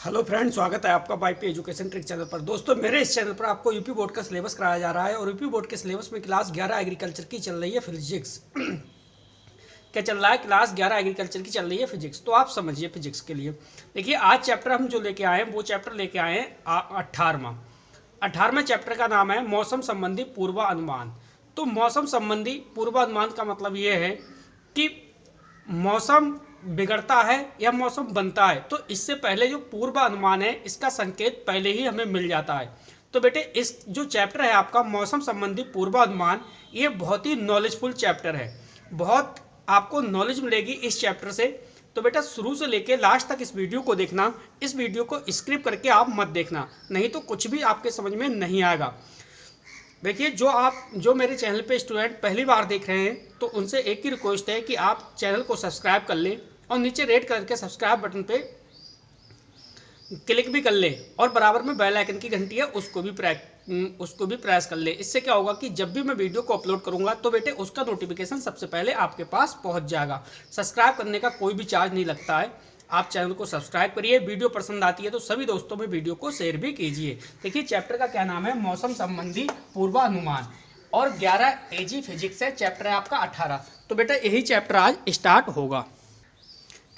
Hello friend, स्वागत है आपका वाईपी एजुकेशन ट्रिक चैनल पर। दोस्तों, मेरे इस चैनल पर आपको यूपी बोर्ड का सिलेबस कराया जा रहा है और यूपी बोर्ड के सिलेबस में क्लास 11 एग्रीकल्चर की चल रही है फिजिक्स। क्या चल रहा है? क्लास 11 एग्रीकल्चर की चल रही है फिजिक्स। तो आप समझिए फिजिक्स के लिए। देखिए, आज चैप्टर हम जो लेके आए हैं वो चैप्टर लेके आए हैं 18वां चैप्टर का नाम है मौसम संबंधी पूर्वानुमान। तो मौसम संबंधी पूर्वानुमान का मतलब ये है कि मौसम बिगड़ता है या मौसम बनता है, तो इससे पहले जो पूर्वानुमान है इसका संकेत पहले ही हमें मिल जाता है। तो बेटे, इस जो चैप्टर है आपका मौसम संबंधी पूर्वानुमान, ये बहुत ही नॉलेजफुल चैप्टर है। बहुत आपको नॉलेज मिलेगी इस चैप्टर से। तो बेटा, शुरू से लेके लास्ट तक इस वीडियो को देखना। इस वीडियो को स्किप करके आप मत देखना, नहीं तो कुछ भी आपके समझ में नहीं आएगा। देखिए, जो मेरे चैनल पे स्टूडेंट पहली बार देख रहे हैं, तो उनसे एक ही रिक्वेस्ट है कि आप चैनल को सब्सक्राइब कर लें और नीचे रेड कलर के सब्सक्राइब बटन पे क्लिक भी कर ले और बराबर में बेल आइकन की घंटी है उसको भी प्रेस कर ले। इससे क्या होगा कि जब भी मैं वीडियो को अपलोड करूंगा तो बेटे उसका नोटिफिकेशन सबसे पहले आपके पास पहुंच जाएगा। सब्सक्राइब करने का कोई भी चार्ज नहीं लगता है। आप चैनल को सब्सक्राइब करिए। वीडियो पसंद आती है तो सभी दोस्तों में वीडियो को शेयर भी कीजिए। देखिए, चैप्टर का क्या नाम है? मौसम संबंधी पूर्वानुमान। और 11 एजी फिजिक्स है, चैप्टर है आपका 18। तो बेटा, यही चैप्टर आज स्टार्ट होगा।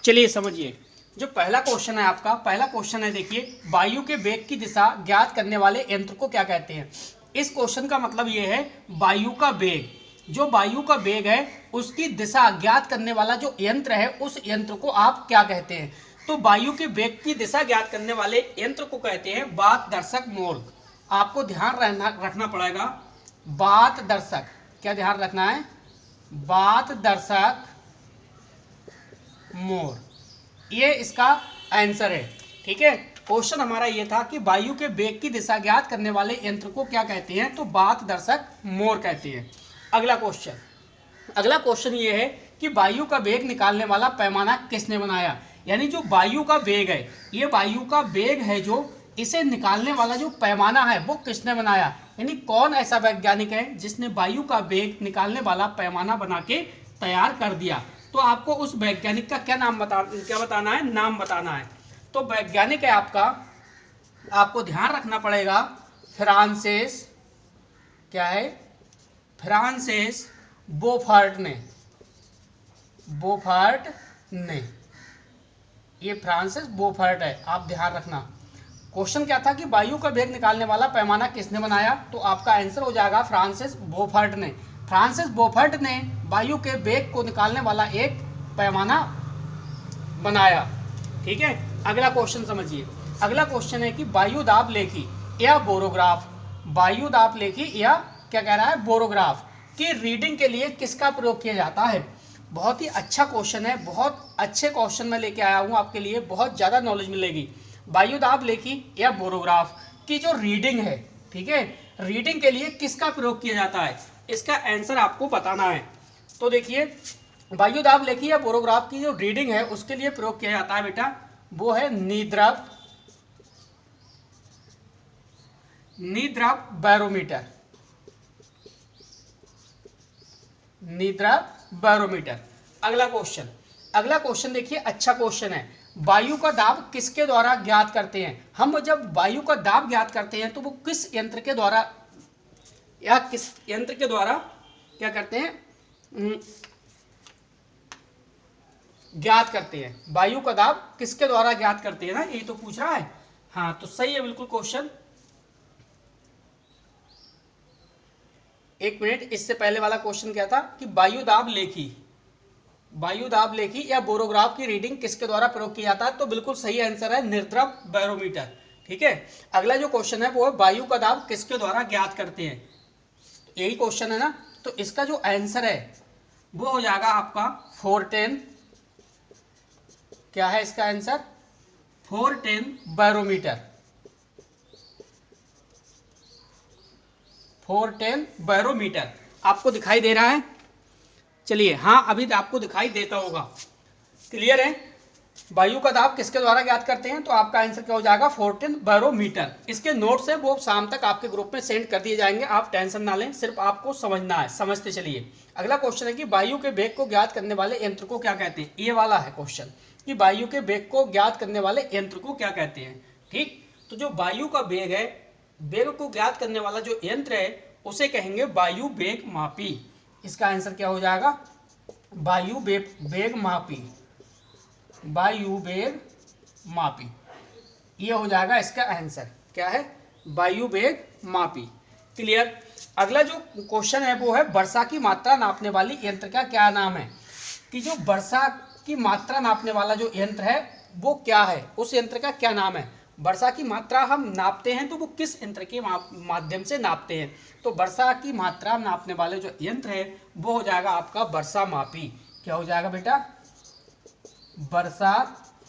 चलिए समझिए। जो पहला क्वेश्चन है आपका, पहला क्वेश्चन है, देखिए, वायु के वेग की दिशा ज्ञात करने वाले यंत्र को क्या कहते हैं? इस क्वेश्चन का मतलब ये है, वायु का वेग, जो वायु का वेग है उसकी दिशा ज्ञात करने वाला जो यंत्र है उस यंत्र को आप क्या कहते हैं? तो वायु के वेग की दिशा ज्ञात करने वाले यंत्र को कहते हैं बात दर्शक मोर। आपको ध्यान रखना पड़ेगा, बात दर्शक। क्या ध्यान रखना है? बात दर्शक मोर, ये इसका आंसर है। ठीक है, क्वेश्चन हमारा ये था कि वायु के वेग की दिशा ज्ञात करने वाले यंत्र को क्या कहते हैं? तो बात दर्शक मोर कहते हैं। अगला क्वेश्चन ये है कि वायु का वेग निकालने वाला पैमाना किसने बनाया? यानी जो वायु का वेग है, ये वायु का वेग है, जो इसे निकालने वाला जो पैमाना है वो किसने बनाया? यानी कौन ऐसा वैज्ञानिक है जिसने वायु का वेग निकालने वाला पैमाना बना के तैयार कर दिया? तो आपको उस वैज्ञानिक का क्या बताना है? नाम बताना है। तो वैज्ञानिक है आपका, आपको ध्यान रखना पड़ेगा, फ्रांसिस, क्या है? फ्रांसिस बोफर्ट ने। ये फ्रांसिस बोफर्ट है, आप ध्यान रखना। क्वेश्चन क्या था कि वायु का वेग निकालने वाला पैमाना किसने बनाया? तो आपका आंसर हो जाएगा फ्रांसिस बोफर्ट ने। फ्रांसिस बोफर्ट ने वायु के वेग को निकालने वाला एक पैमाना बनाया। ठीक है, अगला क्वेश्चन समझिए। अगला क्वेश्चन है कि वायु दाब लेखी या बोरोग्राफ, वायु दाब लेखी या क्या कह रहा है? बोरोग्राफ की रीडिंग के लिए किसका प्रयोग किया जाता है? बहुत ही अच्छा क्वेश्चन है, बहुत अच्छे क्वेश्चन मैं लेके आया हूँ आपके लिए, बहुत ज़्यादा नॉलेज मिलेगी। वायु दाब लेखी या बोरोग्राफ की जो रीडिंग है, ठीक है, रीडिंग के लिए किसका प्रयोग किया जाता है? इसका आंसर आपको बताना है। तो देखिए, वायु दाब लेखी या बोरोग्राफ की जो रीडिंग है उसके लिए प्रयोग किया जाता है बेटा, वो है नीद्रव बैरोमीटर। नीद्रव बैरोमीटर। अगला क्वेश्चन देखिए, अच्छा क्वेश्चन है। वायु का दाब किसके द्वारा ज्ञात करते हैं? हम जब वायु का दाब ज्ञात करते हैं तो वो किस यंत्र के द्वारा या किस यंत्र के द्वारा क्या करते हैं? ज्ञात करते हैं। वायु का दाब किसके द्वारा ज्ञात करते हैं ना, यही तो पूछ रहा है। हाँ, तो सही है बिल्कुल क्वेश्चन। एक मिनट, इससे पहले वाला क्वेश्चन क्या था कि वायु दाब लेखी या बोरोग्राफ की रीडिंग किसके द्वारा प्रयोग किया जाता है? तो बिल्कुल सही आंसर है नीद्रव बैरोमीटर। ठीक है, अगला जो क्वेश्चन है वो है वायु का दाब किसके द्वारा ज्ञात करते हैं? यही क्वेश्चन है ना, तो इसका जो आंसर है वो हो जाएगा आपका फोर्टेन। क्या है इसका आंसर? फोर्टेन बैरोमीटर। फोर्टेन बैरोमीटर आपको दिखाई दे रहा है? चलिए, हाँ, अभी आपको दिखाई देता होगा। क्लियर है? वायु का दाब किसके द्वारा ज्ञात करते हैं? तो आपका आंसर क्या हो जाएगा? फोर्टेन बैरोमीटर। इसके नोट्स है वो शाम तक आपके ग्रुप में सेंड कर दिए जाएंगे, आप टेंशन ना लें, सिर्फ आपको समझना है। समझते चलिए। अगला क्वेश्चन है कि वायु के वेग को ज्ञात करने वाले यंत्र को क्या कहते हैं? ये वाला है क्वेश्चन। कि वायु के वेग को ज्ञात करने वाले यंत्र को क्या कहते हैं। ठीक, तो जो वायु का वेग है, वेग को ज्ञात करने वाला जो यंत्र है उसे कहेंगे वायु वेग मापी। इसका आंसर क्या हो जाएगा, वायु वेग मापी, वायु वेग मापी, ये हो जाएगा इसका आंसर। क्या है, वायु वेग मापी। क्लियर। अगला जो क्वेश्चन है वो है वर्षा की मात्रा नापने वाली यंत्र का क्या नाम है। कि जो वर्षा की मात्रा नापने वाला जो यंत्र है वो क्या है, उस यंत्र का क्या नाम है। वर्षा की मात्रा हम नापते हैं तो वो किस यंत्र के माध्यम से नापते हैं। तो वर्षा की मात्रा नापने वाले जो यंत्र है वो हो जाएगा आपका वर्षा मापी। क्या हो जाएगा बेटा, वर्षा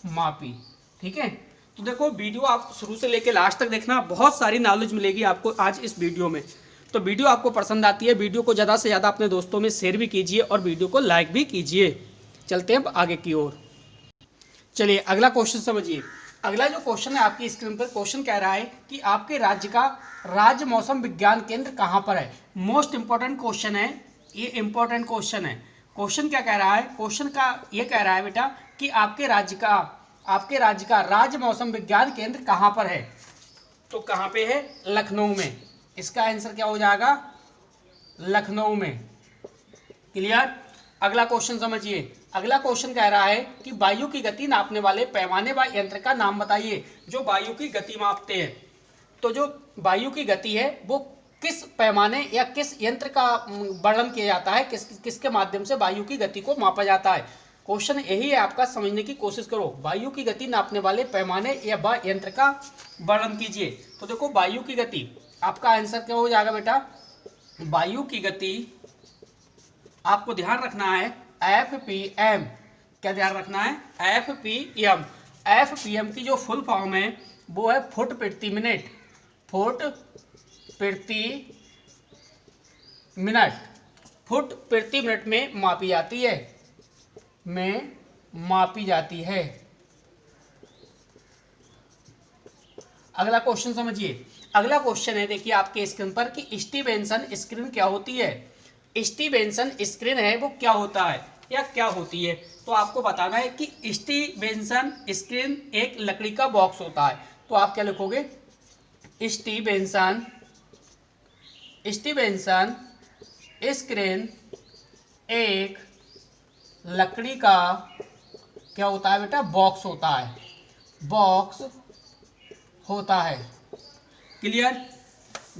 मापी। ठीक है, तो देखो वीडियो आप शुरू से लेकर लास्ट तक देखना, बहुत सारी नॉलेज मिलेगी आपको आज इस वीडियो में। तो वीडियो आपको पसंद आती है, वीडियो को ज़्यादा से ज़्यादा अपने दोस्तों में शेयर भी कीजिए और वीडियो को लाइक भी कीजिए। चलते हैं आगे की ओर। चलिए अगला क्वेश्चन समझिए। अगला जो क्वेश्चन है आपकी स्क्रीन पर, क्वेश्चन कह रहा है कि आपके राज्य का राज्य मौसम विज्ञान केंद्र कहाँ पर है। मोस्ट इंपॉर्टेंट क्वेश्चन है ये, इंपॉर्टेंट क्वेश्चन है। क्वेश्चन क्या कह रहा है, क्वेश्चन का ये कह रहा है बेटा कि आपके राज्य का राज्य मौसम विज्ञान केंद्र कहाँ पर है। तो कहाँ पे है, लखनऊ में। इसका आंसर क्या हो जाएगा, लखनऊ में। क्लियर। अगला क्वेश्चन समझिए। अगला क्वेश्चन कह रहा है कि वायु की गति नापने वाले पैमाने व यंत्र का नाम बताइए जो वायु की गति मापते हैं। तो जो वायु की गति है वो किस पैमाने या किस यंत्र का वर्णन किया जाता है, किसके माध्यम से वायु की गति को मापा जाता है। क्वेश्चन यही है आपका, समझने की कोशिश करो। वायु की गति नापने वाले पैमाने या यंत्र का वर्णन कीजिए। तो देखो वायु की गति, आपका आंसर क्या हो जाएगा बेटा, वायु की गति आपको ध्यान रखना है FPM। क्या ध्यान रखना है, FPM। FPM की जो फुल फॉर्म है वो है फुट प्रति मिनट, फुट प्रति मिनट, फुट प्रति मिनट में मापी जाती है, में मापी जाती है। अगला क्वेश्चन समझिए। अगला क्वेश्चन है देखिए आपके स्क्रीन पर कि स्टीवेंसन स्क्रीन क्या होती है। स्टीवेंसन स्क्रीन है वो क्या होता है या क्या होती है। तो आपको बताना है कि स्टीवेंसन स्क्रीन एक लकड़ी का बॉक्स होता है। तो आप क्या लिखोगे, स्टीवेंसन स्क्रीन एक लकड़ी का क्या होता है बेटा, बॉक्स होता है, बॉक्स होता है। क्लियर।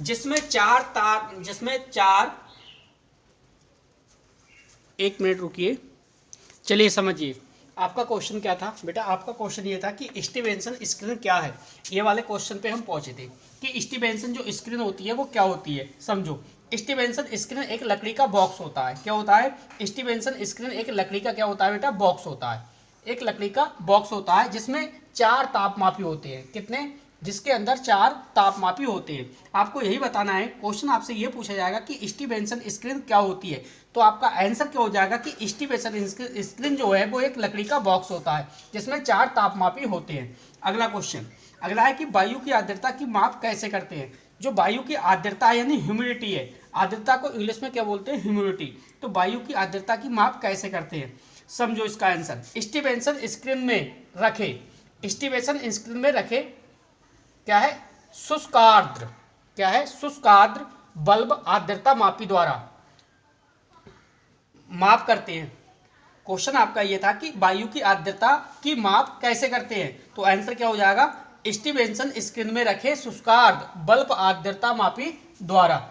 जिसमें चार, एक मिनट रुकिए, चलिए समझिए आपका क्वेश्चन क्या था बेटा। आपका क्वेश्चन ये था कि स्टीवेंसन स्क्रीन क्या है। ये वाले क्वेश्चन पे हम पहुंचे थे कि स्टीवेंसन जो स्क्रीन होती है वो क्या होती है। समझो, स्टीवेंसन स्क्रीन एक लकड़ी का बॉक्स होता है। क्या होता है, स्टीवेंसन स्क्रीन एक लकड़ी का क्या होता है बेटा, बॉक्स होता है। एक लकड़ी का बॉक्स होता है जिसमें 4 तापमापी होते हैं। कितने, जिसके अंदर 4 तापमापी होते हैं। आपको यही बताना है। क्वेश्चन आपसे ये पूछा जाएगा कि स्टीवेंसन स्क्रीन क्या होती है। तो आपका आंसर क्या हो जाएगा कि स्टीवेंसन स्क्रीन जो है वो एक लकड़ी का बॉक्स होता है जिसमें 4 तापमापी होते हैं। अगला क्वेश्चन, अगला है कि वायु की आर्द्रता की माप कैसे करते हैं। जो वायु की आर्द्रता यानी ह्यूमिडिटी है, आर्द्रता को इंग्लिश में क्या बोलते हैं, ह्यूमिडिटी। तो वायु की आर्द्रता की माप कैसे करते हैं, समझो इसका आंसर। स्टीवेंसन स्क्रीन में रखे, स्टीवेंसन स्क्रीन में रखे क्या है, शुष्कार्द्र, क्या है, शुष्कार्द्र बल्ब आर्द्रता मापी द्वारा माप करते हैं। क्वेश्चन आपका ये था कि वायु की आर्द्रता की माप कैसे करते हैं। तो आंसर क्या हो जाएगा, स्टीवेंसन स्क्रीन में रखे शुष्कार्द्र बल्ब आर्द्रता मापी द्वारा।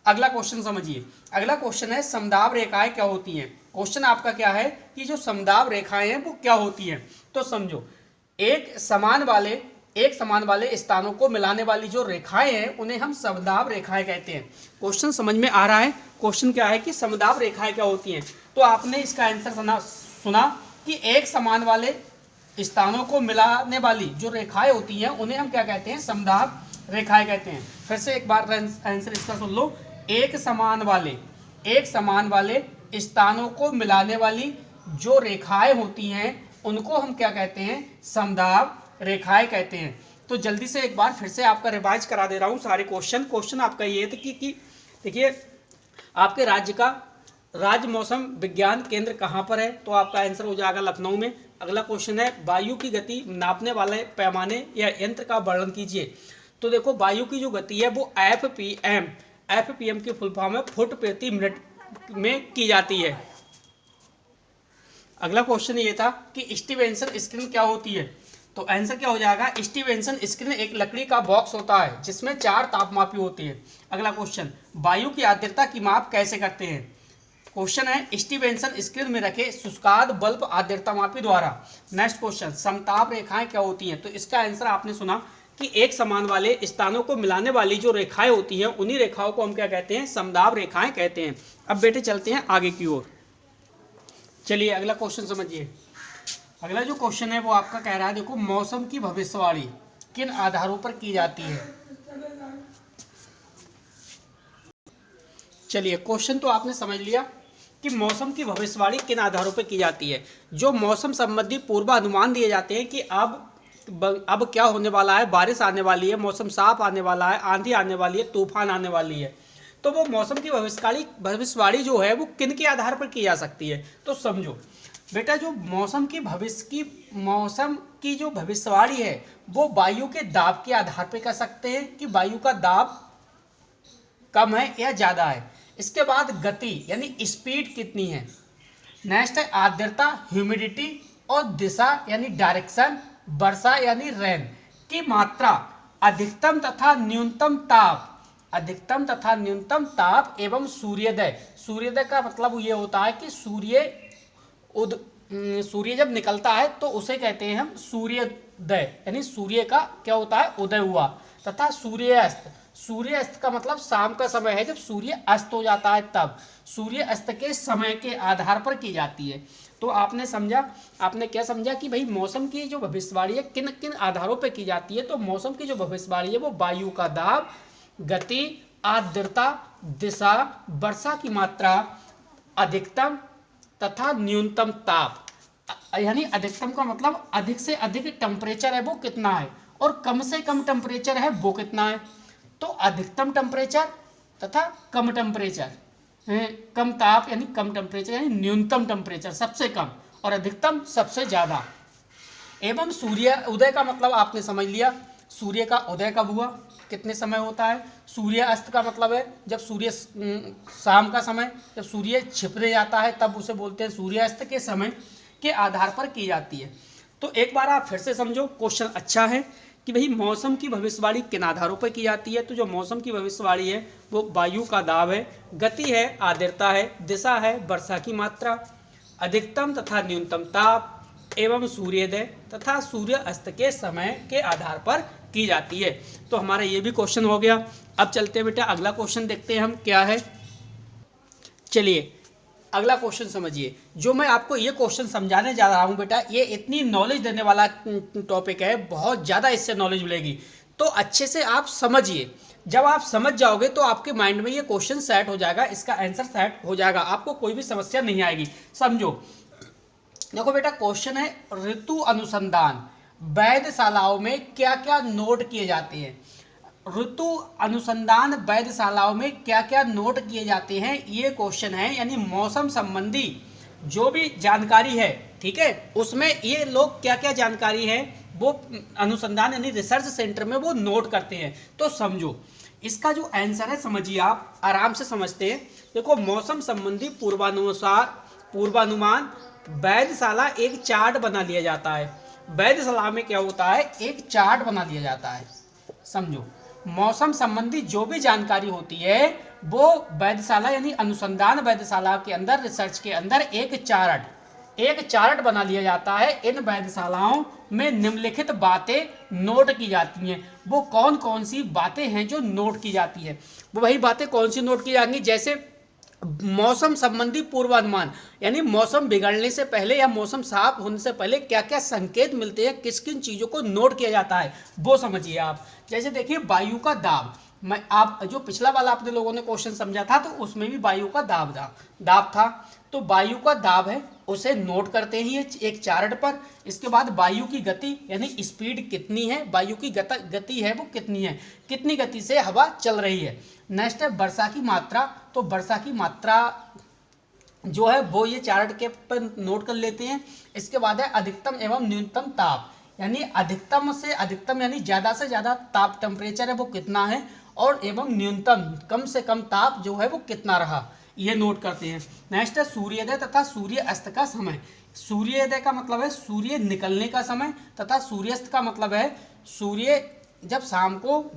अगला क्वेश्चन समझिए। अगला क्वेश्चन है समदाब रेखाएं क्या होती हैं। क्वेश्चन आपका क्या है कि जो समदाब रेखाएं हैं वो क्या होती हैं। तो समझो, एक समान वाले स्थानों को मिलाने वाली जो रेखाएं हैं उन्हें हम समदाब रेखाएं कहते हैं। क्वेश्चन समझ में आ रहा है। क्वेश्चन क्या है कि समदाब रेखाएं क्या होती हैं। तो आपने इसका आंसर सुना कि एक समान वाले स्थानों को मिलाने वाली जो रेखाएं होती हैं उन्हें हम क्या कहते हैं, समदाब रेखाएं कहते हैं। फिर से एक बार आंसर इसका सुन लो। एक समान वाले स्थानों को मिलाने वाली जो रेखाएं होती हैं उनको हम क्या कहते हैं, समदाब रेखाएं कहते हैं। तो जल्दी से एक बार फिर से आपका रिवाइज करा दे रहा हूँ सारे क्वेश्चन आपका ये था कि देखिए आपके राज्य का राज्य मौसम विज्ञान केंद्र कहाँ पर है। तो आपका आंसर हो जाएगा लखनऊ में। अगला क्वेश्चन है वायु की गति नापने वाले पैमाने या यंत्र का वर्णन कीजिए। तो देखो वायु की जो गति है वो एफपीएम की फुल फॉर्म है फुट प्रति मिनट में की जाती है। अगला क्वेश्चन ये था कि स्टीवेंसन स्क्रीन क्या होती है। तो आंसर क्या हो जाएगा, स्टीवेंसन स्क्रीन एक लकड़ी का बॉक्स होता है जिसमें 4 तापमापी होती है। अगला क्वेश्चन, वायु की आर्द्रता की माप कैसे करते हैं। क्वेश्चन है स्टीवेंसन स्क्रीन में रखे शुष्काद बल्ब आर्द्रता मापी द्वारा। नेक्स्ट क्वेश्चन, समताप रेखाएं क्या होती हैं। तो इसका आंसर आपने सुना कि एक समान वाले स्थानों को मिलाने वाली जो रेखाएं होती हैं उन्हीं रेखाओं को हम क्या कहते हैं, समदाब रेखाएं कहते हैं। अब बेटे चलते हैं आगे की ओर। चलिए अगला क्वेश्चन समझिए। अगला जो क्वेश्चन है वो आपका कह रहा है, देखो मौसम की भविष्यवाणी किन आधारों पर की जाती है। चलिए क्वेश्चन तो आपने समझ लिया कि मौसम की भविष्यवाणी किन आधारों पर की जाती है। जो मौसम संबंधी पूर्वानुमान दिए जाते हैं कि अब क्या होने वाला है, बारिश आने वाली है, मौसम साफ आने वाला है, आंधी आने वाली है, तूफान आने वाली है, तो वो मौसम की भविष्यवाणी जो है वो किन के आधार पर की जा सकती है। तो समझो बेटा, जो मौसम की जो भविष्यवाणी है वो वायु के दाब के आधार पर कर सकते हैं कि वायु का दाब कम है या ज़्यादा है। इसके बाद गति यानी स्पीड कितनी है। नेक्स्ट है आर्द्रता, ह्यूमिडिटी और दिशा यानी डायरेक्शन, वर्षा यानी रेन की मात्रा, अधिकतम तथा न्यूनतम ताप एवं सूर्योदय। सूर्योदय का मतलब ये होता है कि सूर्य जब निकलता है तो उसे कहते हैं हम सूर्योदय, यानी सूर्य का क्या होता है, उदय हुआ। तथा सूर्यास्त का मतलब शाम का समय है, जब सूर्य अस्त हो जाता है तब। सूर्य अस्त के समय के आधार पर की जाती है। तो आपने क्या समझा कि भाई मौसम की जो भविष्यवाणी है किन किन आधारों पर की जाती है। तो मौसम की जो भविष्यवाणी है वो वायु का दाब, गति, आर्द्रता, दिशा, वर्षा की मात्रा, अधिकतम तथा न्यूनतम ताप। यानी अधिकतम का मतलब अधिक से अधिक टेम्परेचर है वो कितना है, और कम से कम टेम्परेचर है वो कितना है। तो अधिकतम टेम्परेचर तथा कम टेम्परेचर, कम ताप यानी कम टेम्परेचर यानी न्यूनतम टेम्परेचर सबसे कम, और अधिकतम सबसे ज़्यादा। एवं सूर्य उदय का मतलब आपने समझ लिया, सूर्य का उदय कब हुआ, कितने समय होता है। सूर्य अस्त का मतलब है जब सूर्य शाम का समय, जब सूर्य छिपने जाता है तब उसे बोलते हैं सूर्यास्त के समय के आधार पर की जाती है। तो एक बार आप फिर से समझो, क्वेश्चन अच्छा है कि भाई मौसम की भविष्यवाणी किन आधारों पर की जाती है। तो जो मौसम की भविष्यवाणी है वो वायु का दाब है, गति है, आर्द्रता है, दिशा है, वर्षा की मात्रा, अधिकतम तथा न्यूनतम ताप एवं सूर्योदय तथा सूर्य अस्त के समय के आधार पर की जाती है। तो हमारा ये भी क्वेश्चन हो गया। अब चलते हैं बेटा अगला क्वेश्चन देखते हैं हम क्या है। चलिए अगला क्वेश्चन समझिए। जो मैं आपको ये क्वेश्चन समझाने जा रहा हूँ बेटा, ये इतनी नॉलेज देने वाला टॉपिक है, बहुत ज़्यादा इससे नॉलेज मिलेगी। तो अच्छे से आप समझिए, जब आप समझ जाओगे तो आपके माइंड में ये क्वेश्चन सेट हो जाएगा, इसका आंसर सेट हो जाएगा, आपको कोई भी समस्या नहीं आएगी। समझो, देखो बेटा क्वेश्चन है ऋतु अनुसंधान वैधशालाओं में क्या क्या नोट किए जाते हैं। ऋतु अनुसंधान वैधशालाओं में क्या क्या नोट किए जाते हैं, ये क्वेश्चन है। यानी मौसम संबंधी जो भी जानकारी है, ठीक है, उसमें ये लोग क्या क्या जानकारी है वो अनुसंधान यानी रिसर्च सेंटर में वो नोट करते हैं। तो समझो इसका जो आंसर है, समझिए आप आराम से समझते हैं। देखो मौसम संबंधी पूर्वानुमान वैधशाला एक चार्ट बना लिया जाता है। वैधशाला में क्या होता है, एक चार्ट बना दिया जाता है। समझो मौसम संबंधी जो भी जानकारी होती है वो वैधशाला यानी अनुसंधान वैधशाला के अंदर, रिसर्च के अंदर एक चार्ट बना लिया जाता है। इन वैधशालाओं में निम्नलिखित बातें नोट की जाती हैं। वो कौन कौन सी बातें हैं जो नोट की जाती है, वो वही बातें कौन सी नोट की जाएंगी, जैसे मौसम संबंधी पूर्वानुमान यानी मौसम बिगड़ने से पहले या मौसम साफ होने से पहले क्या क्या संकेत मिलते हैं, किस किन चीज़ों को नोट किया जाता है वो समझिए आप। जैसे देखिए वायु का दाब, आप जो पिछला वाला आपने लोगों ने क्वेश्चन समझा था तो उसमें भी वायु का दाब था। तो वायु का दाब है उसे नोट करते हैं एक चार्ट पर। इसके बाद वायु की गति यानी स्पीड कितनी है, वायु की गति है वो कितनी है, कितनी गति से हवा चल रही है। नेक्स्ट है वर्षा की मात्रा। तो वर्षा की मात्रा जो है वो ये चार्ट के पर नोट कर लेते हैं। इसके बाद है अधिकतम एवं न्यूनतम ताप, यानी अधिकतम से अधिकतम यानी ज़्यादा से ज़्यादा ताप टेम्परेचर है वो कितना है, और एवं न्यूनतम कम से कम ताप जो है वो कितना रहा, ये नोट करते हैं। नेक्स्ट है सूर्योदय तथा सूर्य अस्त का समय। सूर्योदय का मतलब है सूर्य निकलने का समय, तथा सूर्यास्त का मतलब है सूर्य जब शाम को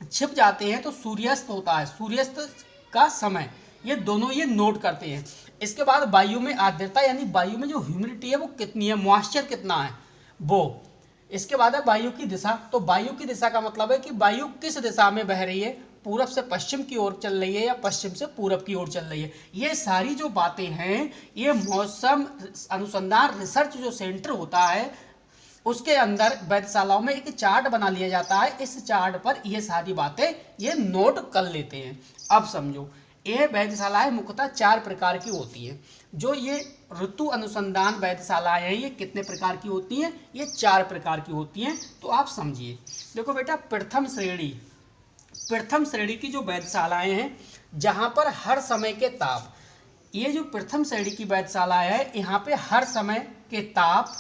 छिप जाते हैं तो सूर्यास्त होता है, सूर्यास्त का समय। ये दोनों ये नोट करते हैं। इसके बाद वायु में आर्द्रता, यानी वायु में जो ह्यूमिडिटी है वो कितनी है, मॉइस्चर कितना है वो। इसके बाद है वायु की दिशा। तो वायु की दिशा का मतलब है कि वायु किस दिशा में बह रही है, पूरब से पश्चिम की ओर चल रही है या पश्चिम से पूरब की ओर चल रही है। ये सारी जो बातें हैं ये मौसम अनुसंधान रिसर्च जो सेंटर होता है उसके अंदर वेधशालाओं में एक चार्ट बना लिया जाता है। इस चार्ट पर ये सारी बातें ये नोट कर लेते हैं। अब समझो, ये वेधशालाएं मुख्यतः 4 प्रकार की होती हैं। जो ये ऋतु अनुसंधान वेधशालाएं हैं ये कितने प्रकार की होती हैं, ये 4 प्रकार की होती हैं। तो आप समझिए, देखो बेटा, प्रथम श्रेणी की जो वेधशालाएं हैं जहाँ पर हर समय के ताप, ये जो प्रथम श्रेणी की वेधशालाएं है यहाँ पे हर समय के ताप,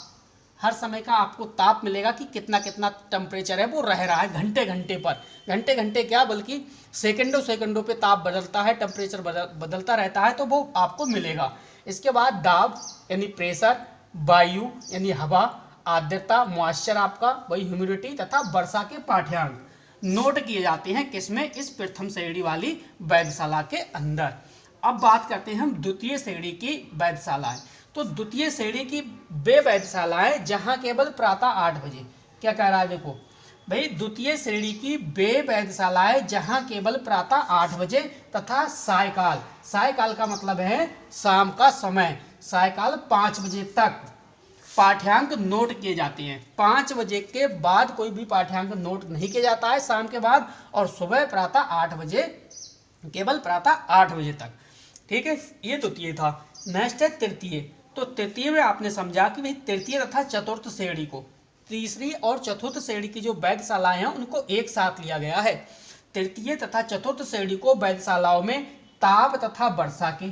हर समय का आपको ताप मिलेगा कि कितना कितना टेम्परेचर है वो रह रहा है घंटे घंटे पर। घंटे घंटे क्या बल्कि सेकंडों सेकंडों पे ताप बदलता है, टेम्परेचर बदलता रहता है, तो वो आपको मिलेगा। इसके बाद दाब यानी प्रेशर, वायु यानी हवा, आर्द्रता मॉइस्चर आपका वही ह्यूमिडिटी, तथा वर्षा के पाठ्यांक नोट किए जाते हैं किसमें, इस प्रथम श्रेणी वाली वेधशाला के अंदर। अब बात करते हैं हम द्वितीय श्रेणी की वेधशालाएं। तो द्वितीय श्रेणी की वे वेधशालाएं जहां केवल प्रातः 8 बजे, क्या कह रहा है देखो भाई, द्वितीय श्रेणी की वे वेधशालाएं जहां केवल प्रातः 8 बजे तथा सायकाल, सायकाल का मतलब है शाम का समय, सायकाल 5 बजे तक पाठ्यांक नोट किए जाते हैं। 5 बजे के बाद कोई भी पाठ्यांक नोट नहीं किया जाता है शाम के बाद, और सुबह प्रातः 8 बजे, केवल प्रातः 8 बजे तक। ठीक है, ये द्वितीय था। नेक्स्ट है तृतीय। तो तृतीय में आपने समझा कि भाई तृतीय तथा चतुर्थ श्रेणी को, तीसरी और चतुर्थ श्रेणी की जो वेधशालाएं हैं उनको एक साथ लिया गया है। तृतीय तथा चतुर्थ श्रेणी को वेधशालाओं में ताप तथा वर्षा के,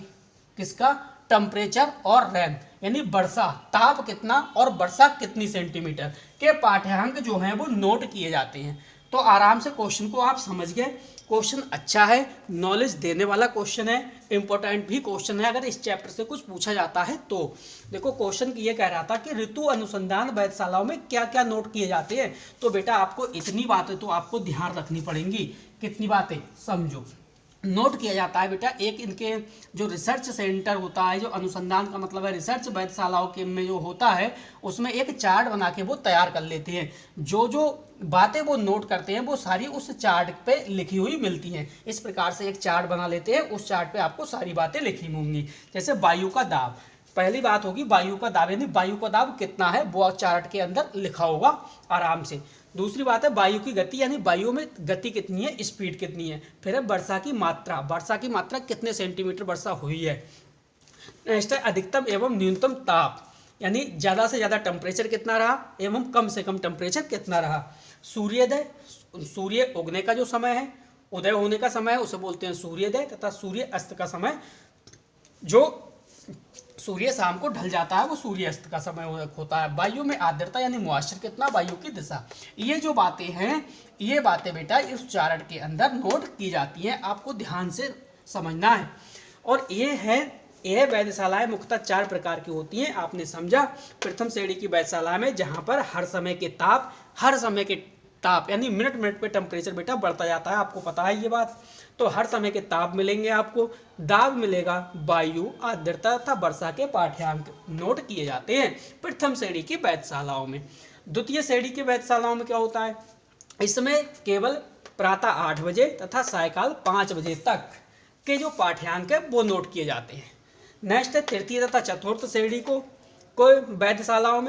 किसका, टेम्परेचर और रेन, यानी वर्षा, ताप कितना और वर्षा कितनी सेंटीमीटर के पाठ्यांक जो हैं वो नोट किए जाते हैं। तो आराम से क्वेश्चन को आप समझ गए। क्वेश्चन अच्छा है, नॉलेज देने वाला क्वेश्चन है, इंपॉर्टेंट भी क्वेश्चन है अगर इस चैप्टर से कुछ पूछा जाता है तो। देखो क्वेश्चन ये कह रहा था कि ऋतु अनुसंधान वेधशालाओं में क्या क्या नोट किए जाते हैं। तो बेटा आपको इतनी बातें तो आपको ध्यान रखनी पड़ेंगी। कितनी बातें, समझो। नोट किया जाता है बेटा, एक इनके जो रिसर्च सेंटर होता है, जो अनुसंधान का मतलब है रिसर्च वेधशालाओं के में जो होता है उसमें एक चार्ट बना के वो तैयार कर लेते हैं। जो जो बातें वो नोट करते हैं वो सारी उस चार्ट पे लिखी हुई मिलती हैं। इस प्रकार से एक चार्ट बना लेते हैं, उस चार्ट पे आपको सारी बातें लिखी होंगी। जैसे वायु का दाब, पहली बात होगी वायु का दाब, यानी वायु का दाब कितना है वो चार्ट के अंदर लिखा होगा आराम से। दूसरी बात है वायु की गति, यानी वायु में गति कितनी है, स्पीड कितनी है। फिर है वर्षा की मात्रा, वर्षा की मात्रा कितने सेंटीमीटर वर्षा हुई है। नेक्स्ट है अधिकतम एवं न्यूनतम ताप, यानी ज़्यादा से ज़्यादा टेम्परेचर कितना रहा एवं कम से कम टेम्परेचर कितना रहा। सूर्योदय, सूर्य उगने का जो समय है, उदय होने का समय है उसे बोलते हैं सूर्योदय, तथा सूर्य अस्त का समय, जो सूर्य शाम को ढल जाता है वो सूर्यास्त का समय होता है। वायु में आर्द्रता यानी मॉइस्चर कितना, वायु की दिशा। ये जो बातें हैं ये बातें बेटा इस चार्ट के अंदर नोट की जाती हैं, आपको ध्यान से समझना है। और ये वेधशालाएं मुख्यतः 4 प्रकार की होती हैं, आपने समझा। प्रथम श्रेणी की वेधशाला में जहाँ पर हर समय के ताप यानी मिनट मिनट पे टेम्परेचर बेटा बढ़ता जाता है, आपको पता है ये बात। तो हर समय के ताप मिलेंगे आपको, दाब मिलेगा, वायु, आर्द्रता तथा वर्षा के पाठ्यांक नोट किए जाते हैं प्रथम श्रेणी की वेधशालाओं में। द्वितीय श्रेणी की वेधशालाओं में क्या होता है, इसमें केवल प्रातः 8 बजे तथा सायकाल 5 बजे तक के जो पाठ्यांक है वो नोट किए जाते हैं। नेक्स्ट है तृतीय तथा चतुर्थ श्रेणी को वेधशालाओं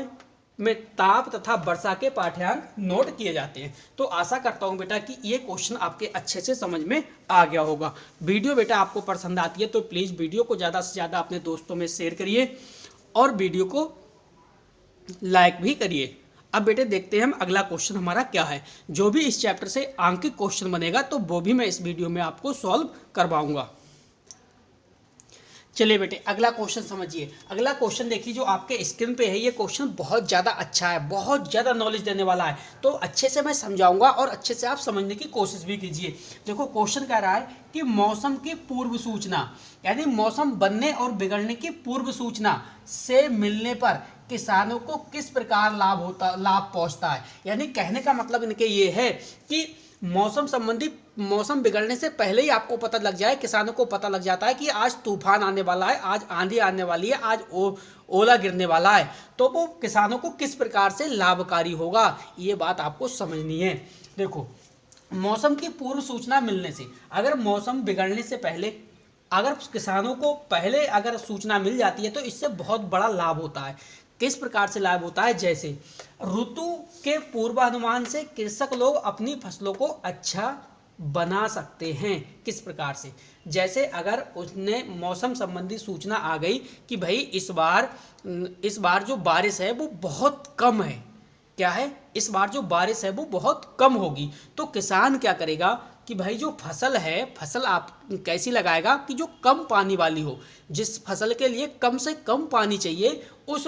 में ताप तथा वर्षा के पाठ्यांक नोट किए जाते हैं। तो आशा करता हूं बेटा कि ये क्वेश्चन आपके अच्छे से समझ में आ गया होगा। वीडियो बेटा आपको पसंद आती है तो प्लीज़ वीडियो को ज़्यादा से ज़्यादा अपने दोस्तों में शेयर करिए और वीडियो को लाइक भी करिए। अब बेटे देखते हैं हम अगला क्वेश्चन हमारा क्या है। जो भी इस चैप्टर से आंकिक क्वेश्चन बनेगा तो वो भी मैं इस वीडियो में आपको सॉल्व करवाऊंगा। चलिए बेटे अगला क्वेश्चन समझिए। अगला क्वेश्चन देखिए जो आपके स्क्रीन पे है, ये क्वेश्चन बहुत ज़्यादा अच्छा है, बहुत ज़्यादा नॉलेज देने वाला है। तो अच्छे से मैं समझाऊंगा और अच्छे से आप समझने की कोशिश भी कीजिए। देखो क्वेश्चन कह रहा है कि मौसम की पूर्व सूचना, यानी मौसम बनने और बिगड़ने की पूर्व सूचना से मिलने पर किसानों को किस प्रकार लाभ पहुंचता है। यानी कहने का मतलब इनके ये है कि मौसम बिगड़ने से पहले ही आपको पता लग जाए, किसानों को पता लग जाता है कि आज तूफान आने वाला है, आज आंधी आने वाली है, आज ओला गिरने वाला है, तो वो किसानों को किस प्रकार से लाभकारी होगा, ये बात आपको समझनी है। देखो मौसम की पूर्व सूचना मिलने से, अगर मौसम बिगड़ने से पहले अगर किसानों को पहले अगर सूचना मिल जाती है तो इससे बहुत बड़ा लाभ होता है। किस प्रकार से लाभ होता है, जैसे ऋतु के पूर्वानुमान से कृषक लोग अपनी फसलों को अच्छा बना सकते हैं। किस प्रकार से, जैसे अगर उसने मौसम संबंधी सूचना आ गई कि भाई इस बार जो बारिश है वो बहुत कम है, क्या है, इस बार जो बारिश है वो बहुत कम होगी, तो किसान क्या करेगा कि भाई जो फसल है, फसल आप कैसी लगाएगा कि जो कम पानी वाली हो, जिस फसल के लिए कम से कम पानी चाहिए उस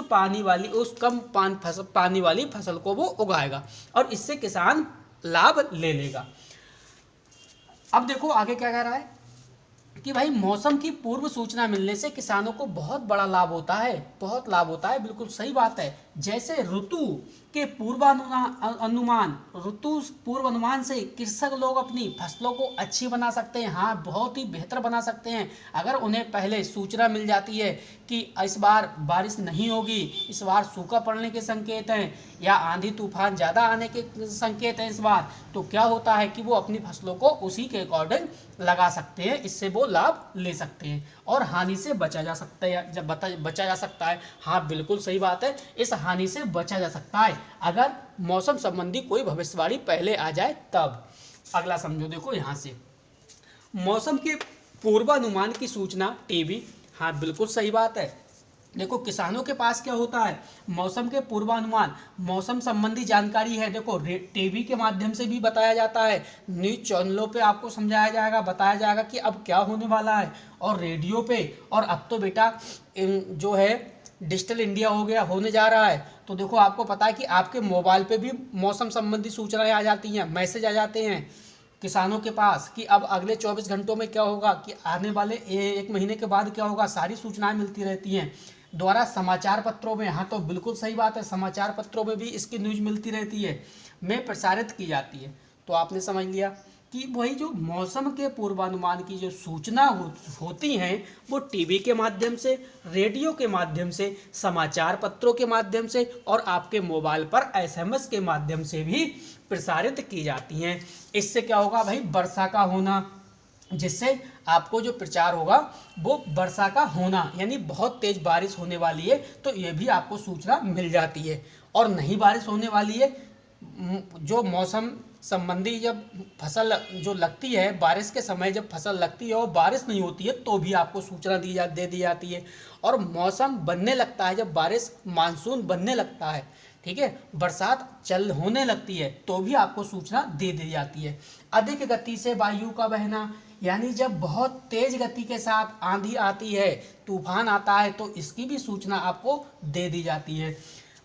कम पानी वाली फसल को वो उगाएगा और इससे किसान लाभ ले लेगा। अब देखो आगे क्या कह रहा है कि भाई मौसम की पूर्व सूचना मिलने से किसानों को बहुत बड़ा लाभ होता है, बहुत लाभ होता है, बिल्कुल सही बात है। जैसे ऋतु के पूर्वानुमान से कृषक लोग अपनी फसलों को अच्छी बना सकते हैं, हाँ बहुत ही बेहतर बना सकते हैं। अगर उन्हें पहले सूचना मिल जाती है कि इस बार बारिश नहीं होगी, इस बार सूखा पड़ने के संकेत हैं या आंधी तूफान ज़्यादा आने के संकेत हैं इस बार, तो क्या होता है कि वो अपनी फसलों को उसी के अकॉर्डिंग लगा सकते हैं, इससे वो लाभ ले सकते हैं और हानि से बचा जा सकता है। जब बचा जा सकता है, हाँ बिल्कुल सही बात है, इस हानि से बचा जा सकता है अगर मौसम संबंधी कोई भविष्यवाणी पहले आ जाए तब। अगला समझो, देखो यहाँ से मौसम के पूर्वानुमान की सूचना टीवी, हाँ बिल्कुल सही बात है। देखो किसानों के पास क्या होता है, मौसम के पूर्वानुमान, मौसम संबंधी जानकारी है, देखो टीवी के माध्यम से भी बताया जाता है, न्यूज चैनलों पे आपको समझाया जाएगा, बताया जाएगा कि अब क्या होने वाला है, और रेडियो पे, और अब तो बेटा जो है डिजिटल इंडिया हो गया, होने जा रहा है, तो देखो आपको पता है कि आपके मोबाइल पे भी मौसम संबंधी सूचनाएं आ जाती हैं, मैसेज आ जाते हैं किसानों के पास कि अब अगले 24 घंटों में क्या होगा, कि आने वाले एक महीने के बाद क्या होगा, सारी सूचनाएं मिलती रहती हैं द्वारा समाचार पत्रों में, हाँ तो बिल्कुल सही बात है, समाचार पत्रों में भी इसकी न्यूज मिलती रहती है, में प्रसारित की जाती है। तो आपने समझ लिया कि वही जो मौसम के पूर्वानुमान की जो सूचना होती हैं वो टीवी के माध्यम से, रेडियो के माध्यम से, समाचार पत्रों के माध्यम से और आपके मोबाइल पर एसएमएस के माध्यम से भी प्रसारित की जाती हैं। इससे क्या होगा भाई, वर्षा का होना, जिससे आपको जो प्रचार होगा वो वर्षा का होना, यानी बहुत तेज बारिश होने वाली है तो ये भी आपको सूचना मिल जाती है, और नहीं बारिश होने वाली है, जो मौसम संबंधी जब फसल जो लगती है, बारिश के समय जब फसल लगती है और बारिश नहीं होती है तो भी आपको सूचना दे दी जाती है, और मौसम बनने लगता है, जब बारिश मानसून बनने लगता है, ठीक है, बरसात होने लगती है तो भी आपको सूचना दे दी जाती है। अधिक गति से वायु का बहना, यानी जब बहुत तेज गति के साथ आंधी आती है, तूफान आता है, तो इसकी भी सूचना आपको दे दी जाती है।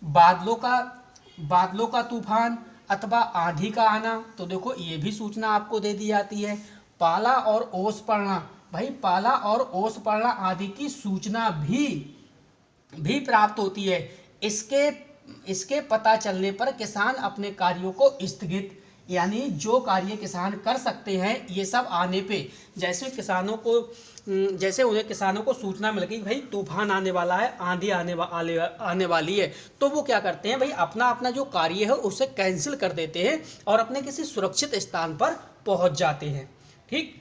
बादलों का तूफान अथवा आंधी का आना, तो देखो ये भी सूचना आपको दे दी जाती है। पाला और ओस पड़ना, भाई पाला और ओस पड़ना आदि की सूचना भी प्राप्त होती है। इसके पता चलने पर किसान अपने कार्यों को स्थगित, यानी जो कार्य किसान कर सकते हैं ये सब आने पे, जैसे उन्हें किसानों को सूचना मिल गई भाई तूफान आने वाला है, आंधी आने वाली है, तो वो क्या करते हैं भाई, अपना जो कार्य है उसे कैंसिल कर देते हैं और अपने किसी सुरक्षित स्थान पर पहुंच जाते हैं। ठीक,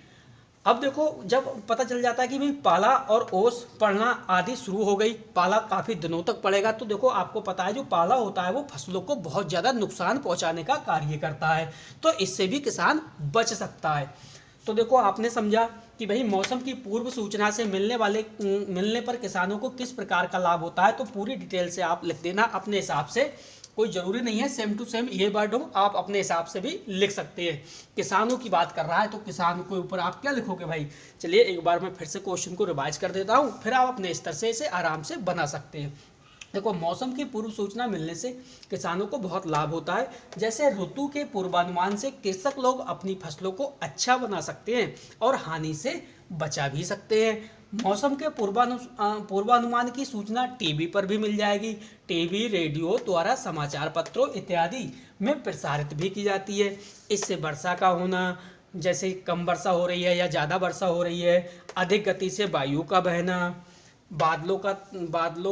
अब देखो जब पता चल जाता है कि भाई पाला और ओस पड़ना आदि शुरू हो गई, पाला काफ़ी दिनों तक पड़ेगा, तो देखो आपको पता है जो पाला होता है वो फसलों को बहुत ज़्यादा नुकसान पहुंचाने का कार्य करता है, तो इससे भी किसान बच सकता है। तो देखो आपने समझा कि भाई मौसम की पूर्व सूचना से मिलने पर किसानों को किस प्रकार का लाभ होता है, तो पूरी डिटेल से आप लिख देना अपने हिसाब से, कोई ज़रूरी नहीं है सेम टू सेम ये वर्ड हो, आप अपने हिसाब से भी लिख सकते हैं। किसानों की बात कर रहा है तो किसान के ऊपर आप क्या लिखोगे भाई। चलिए एक बार मैं फिर से क्वेश्चन को रिवाइज कर देता हूँ, फिर आप अपने स्तर से इसे आराम से बना सकते हैं। देखो, मौसम की पूर्व सूचना मिलने से किसानों को बहुत लाभ होता है। जैसे ऋतु के पूर्वानुमान से कृषक लोग अपनी फसलों को अच्छा बना सकते हैं और हानि से बचा भी सकते हैं। मौसम के पूर्वानुमान की सूचना टीवी पर भी मिल जाएगी। टीवी, रेडियो द्वारा समाचार पत्रों इत्यादि में प्रसारित भी की जाती है। इससे वर्षा का होना, जैसे कम वर्षा हो रही है या ज़्यादा वर्षा हो रही है, अधिक गति से वायु का बहना, बादलों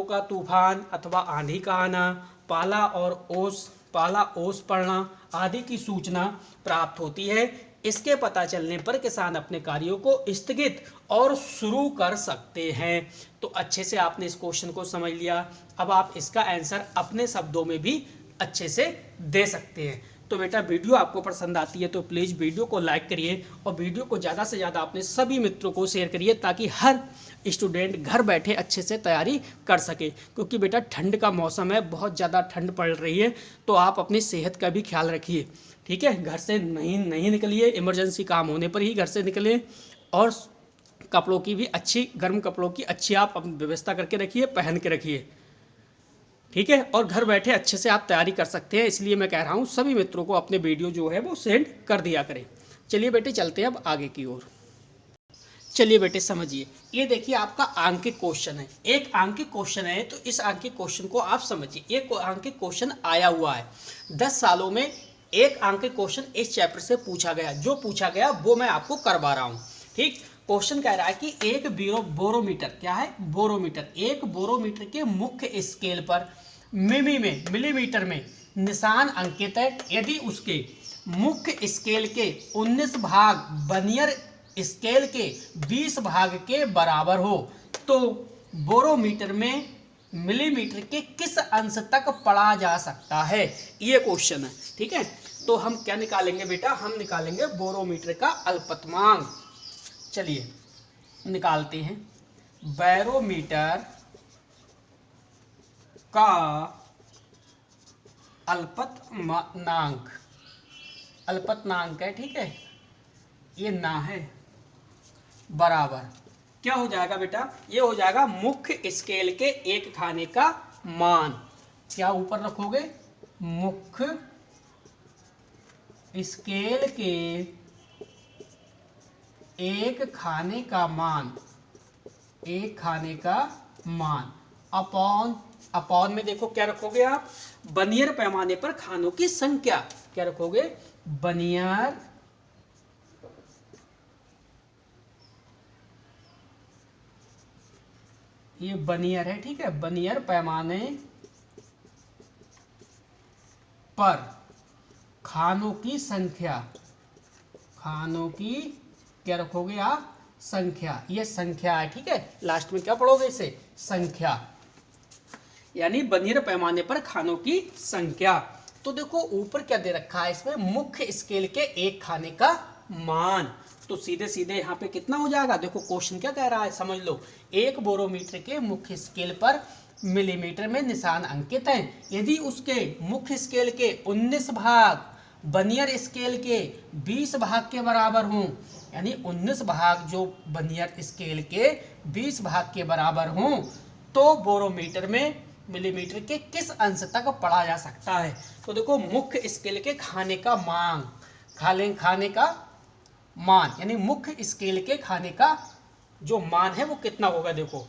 का तूफान अथवा आंधी का आना, पाला ओस पड़ना आदि की सूचना प्राप्त होती है। इसके पता चलने पर किसान अपने कार्यों को स्थगित और शुरू कर सकते हैं। तो अच्छे से आपने इस क्वेश्चन को समझ लिया। अब आप इसका आंसर अपने शब्दों में भी अच्छे से दे सकते हैं। तो बेटा, वीडियो आपको पसंद आती है तो प्लीज़ वीडियो को लाइक करिए और वीडियो को ज़्यादा से ज़्यादा अपने सभी मित्रों को शेयर करिए, ताकि हर स्टूडेंट घर बैठे अच्छे से तैयारी कर सके। क्योंकि बेटा ठंड का मौसम है, बहुत ज़्यादा ठंड पड़ रही है, तो आप अपनी सेहत का भी ख्याल रखिए। ठीक है, घर से नहीं निकलिए, इमरजेंसी काम होने पर ही घर से निकलें। और कपड़ों की भी अच्छी, गर्म कपड़ों की अच्छी आप व्यवस्था करके रखिए, पहन के रखिए। ठीक है, और घर बैठे अच्छे से आप तैयारी कर सकते हैं। इसलिए मैं कह रहा हूँ सभी मित्रों को अपने वीडियो जो है वो सेंड कर दिया करें। चलिए बेटे, चलते हैं अब आगे की ओर। चलिए बेटे, समझिए, ये देखिए आपका आंकिक क्वेश्चन है। एक आंकिक क्वेश्चन है, तो इस आंकिक क्वेश्चन को आप समझिए। एक आंकिक क्वेश्चन आया हुआ है 10 सालों में, एक आंकिक क्वेश्चन इस चैप्टर से पूछा गया। जो पूछा गया वो मैं आपको करवा रहा हूँ। ठीक, क्वेश्चन कह रहा है कि एक बोरोमीटर, क्या है, बोरोमीटर, एक बोरोमीटर के मुख्य स्केल पर मिलीमीटर में निशान अंकित है। यदि उसके मुख्य स्केल के 19 भाग वर्नियर स्केल के 20 भाग के बराबर हो, तो बोरोमीटर में मिलीमीटर के किस अंश तक पढ़ा जा सकता है। ये क्वेश्चन है। ठीक है, तो हम क्या निकालेंगे बेटा, हम निकालेंगे बोरोमीटर का अल्पतमांक। चलिए निकालते हैं। बैरोमीटर का अल्पतमांक है। ठीक है, ये ना है, बराबर क्या हो जाएगा बेटा, ये हो जाएगा मुख्य स्केल के एक खाने का मान। क्या ऊपर रखोगे, मुख्य स्केल के एक खाने का मान, एक खाने का मान अपॉन में देखो क्या रखोगे आप, वर्नियर पैमाने पर खानों की संख्या। क्या रखोगे, वर्नियर ये वर्नियर है। ठीक है, वर्नियर पैमाने पर खानों की संख्या, खानों की क्या रखोगे आप, संख्या। ये संख्या है। ठीक है, लास्ट में क्या पढ़ोगे इसे, संख्या, यानी वर्नियर पैमाने पर खानों की संख्या। तो देखो ऊपर क्या दे रखा है इसमें, मुख्य स्केल के एक खाने का मान। तो सीधे सीधे यहाँ पे कितना हो जाएगा, देखो क्वेश्चन क्या कह रहा है समझ लो। एक बोरोमीटर के मुख्य स्केल पर मिलीमीटर में निशान अंकित हैं। यदि उसके मुख्य स्केल के 19 भाग वर्नियर स्केल के 20 भाग के बराबर हों, यानी 19 भाग जो वर्नियर स्केल के 20 भाग के बराबर हों, तो बोरोमीटर में मिलीमीटर के किस अंश तक पढ़ा जा सकता है। तो देखो मुख्य स्केल के खाने का मान, खाने का मान, यानी मुख्य स्केल के खाने का जो मान है वो कितना होगा। देखो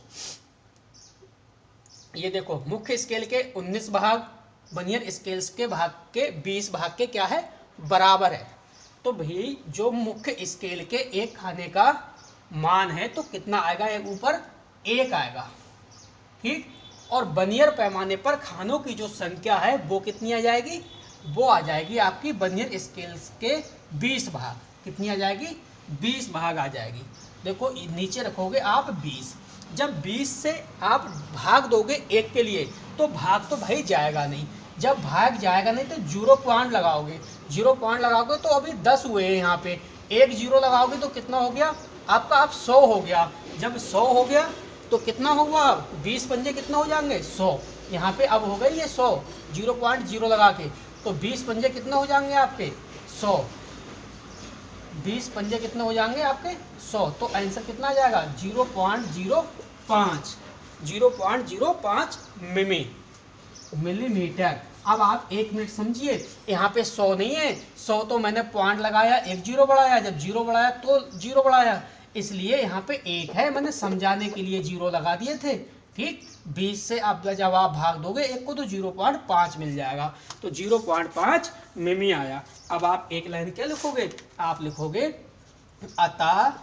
ये देखो, मुख्य स्केल के 19 भाग वर्नियर स्केल के भाग के 20 भाग के क्या है, बराबर है। तो भाई जो मुख्य स्केल के एक खाने का मान है तो कितना आएगा, एक ऊपर 1 आएगा। ठीक, और वर्नियर पैमाने पर खानों की जो संख्या है वो कितनी आ जाएगी, वो आ जाएगी आपकी वर्नियर स्केल के 20 भाग। कितनी आ जाएगी, 20 भाग आ जाएगी। देखो नीचे रखोगे आप 20। जब 20 से आप भाग दोगे 1 के लिए तो भाग तो भाई जाएगा नहीं। जब भाग जाएगा नहीं तो 0 पॉइंट लगाओगे। 0 पॉइंट लगाओगे तो अभी 10 हुए हैं यहाँ पे, 1 0 लगाओगे तो कितना हो गया आपका, आप 100 हो गया। जब 100 हो गया तो कितना होगा, 20 पंजे कितना हो जाएंगे, 100। यहाँ पे अब हो गई ये 100। 0.0 लगा के, तो 20 पंजे कितने हो जाएंगे आपके 100, 20 पंजे कितने हो जाएंगे आपके 100, तो आंसर कितना आ जाएगा 0.05, 0.05 मिलीमीटर। अब आप 1 मिनट समझिए, यहाँ पे 100 नहीं है, 100 तो मैंने पॉइंट लगाया, एक जीरो बढ़ाया, जब जीरो बढ़ाया तो जीरो बढ़ाया, इसलिए यहाँ पे 1 है, मैंने समझाने के लिए जीरो लगा दिए थे। ठीक, 20 से आप जब आप भाग दोगे 1 को तो 0.5 मिल जाएगा, तो 0.5 मिमी आया। अब आप एक लाइन क्या लिखोगे, आप लिखोगे अतः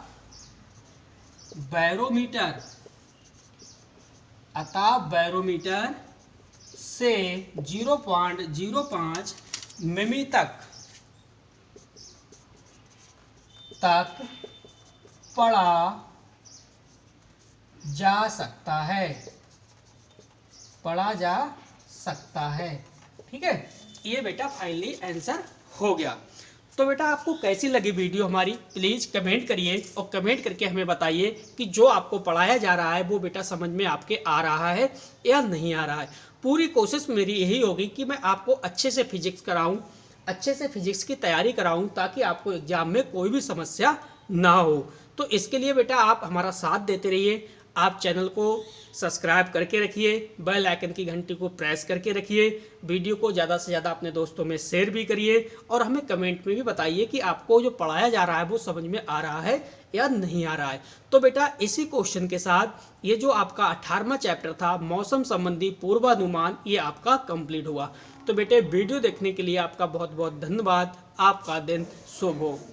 बैरोमीटर से 0.05 मिमी तक पढ़ा जा सकता है, ठीक है। ये बेटा फाइनली आंसर हो गया। तो बेटा आपको कैसी लगी वीडियो हमारी, प्लीज़ कमेंट करिए और कमेंट करके हमें बताइए कि जो आपको पढ़ाया जा रहा है वो बेटा समझ में आपके आ रहा है या नहीं आ रहा है। पूरी कोशिश मेरी यही होगी कि मैं आपको अच्छे से फिजिक्स कराऊं, अच्छे से फिजिक्स की तैयारी कराऊं, ताकि आपको एग्जाम में कोई भी समस्या ना हो। तो इसके लिए बेटा आप हमारा साथ देते रहिए, आप चैनल को सब्सक्राइब करके रखिए, बेल आइकन की घंटी को प्रेस करके रखिए, वीडियो को ज़्यादा से ज़्यादा अपने दोस्तों में शेयर भी करिए, और हमें कमेंट में भी बताइए कि आपको जो पढ़ाया जा रहा है वो समझ में आ रहा है या नहीं आ रहा है। तो बेटा इसी क्वेश्चन के साथ ये जो आपका 18वां चैप्टर था मौसम संबंधी पूर्वानुमान, ये आपका कंप्लीट हुआ। तो बेटे वीडियो देखने के लिए आपका बहुत बहुत धन्यवाद। आपका दिन शुभ हो।